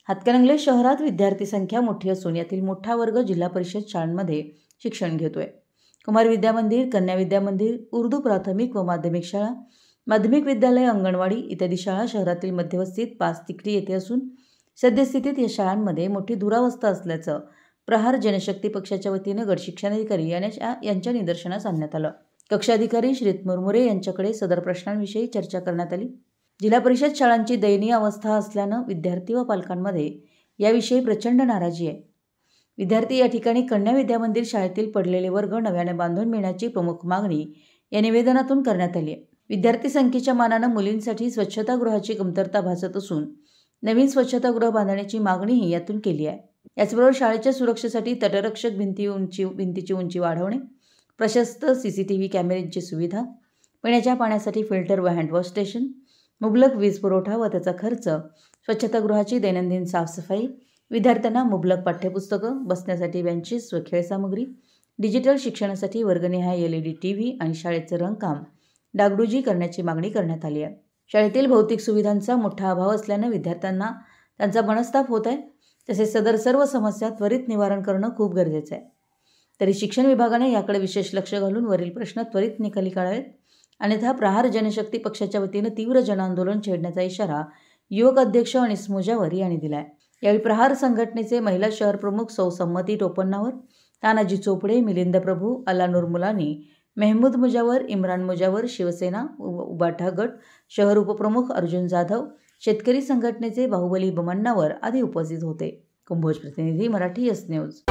हातकणंगले शहरात विद्यार्थी संख्या मोठी असून यातील मोठा वर्ग जिल्हा परिषद शाळांमध्ये शिक्षण घेतोय। कुमार विद्या मंदिर, कन्या विद्या मंदिर, उर्दू प्राथमिक व माध्यमिक शाळा, माध्यमिक विद्यालय, अंगणवाडी इत्यादी शाळा शहरातील मध्यवस्तीत 5 तिकडी येथे असून सद्यस्थितीत या शाळांमध्ये मोठी दुरावस्था असल्याचं प्रहार जनशक्ती पक्षाच्या वतीने गट शिक्षणाधिकारी यांच्या निदर्शनास आणण्यात आलं। कक्षाधिकारी श्रीत मुरमुरे यांच्याकडे सदर प्रश्नांविषयी चर्चा करण्यात आली। जिल्हा परिषद शाळांची दयनीय अवस्था असल्यानं विद्यार्थी व पालकांमध्ये याविषयी प्रचंड नाराजी आहे। विद्यार्थी या ठिकाणी कन्या विद्या मंदिर शाळेतील पडलेले वर्ग नव्याने बांधून मिळण्याची प्रमुख मागणी या निवेदनातून करण्यात आली आहे। विद्यार्थी संख्येच्या मानानं मुलींसाठी स्वच्छतागृहाची कमतरता भासत असून नवीन स्वच्छतागृह बांधण्याची मागणीही यातून केली आहे। याचबरोबर शाळेच्या सुरक्षेसाठी तटरक्षक भिंतीची उंची वाढवणे, प्रशस्त CCTV कॅमेऱ्यांची सुविधा, पिण्याच्या पाण्यासाठी फिल्टर व हँडवॉश स्टेशन, मुबलक वीज पुरवठा व त्याचा खर्च, स्वच्छतागृहाची दैनंदिन साफसफाई, विद्यार्थ्यांना मुबलक पाठ्यपुस्तकं, बसण्यासाठी बेंचेस व खेळ सामग्री, डिजिटल शिक्षणासाठी वर्गनिहाय LED TV आणि शाळेचं रंगकाम डागडुजी करण्याची मागणी करण्यात आली आहे। शाळेतील भौतिक सुविधांचा मोठा अभाव असल्यानं विद्यार्थ्यांना त्यांचा मनस्ताप होत आहे। तसेच सदर सर्व समस्या त्वरित निवारण करणं खूप गरजेचं आहे। तरी शिक्षण विभागाने याकडे विशेष लक्ष घालून वरील प्रश्न त्वरित निकाली काढावेत, अन्यथा प्रहार जनशक्ती पक्षाच्या वतीनं तीव्र जनआंदोलन छेडण्याचा इशारा युवक अध्यक्ष अनिस मुजावर यांनी दिलाय। यावेळी प्रहार संघटनेचे महिला शहर प्रमुख सौ संमती टोपन्नावर, तानाजी चोपडे, मिलिंद प्रभू, अलानूर मुलानी, मेहमूद मुजावर, इम्रान मुजावर, शिवसेना उबाठा गट शहर उपप्रमुख अर्जुन जाधव, शेतकरी संघटनेचे बाहुबली बमण्णावर आदी उपस्थित होते। कुंभोज प्रतिनिधी, मराठी यस न्यूज।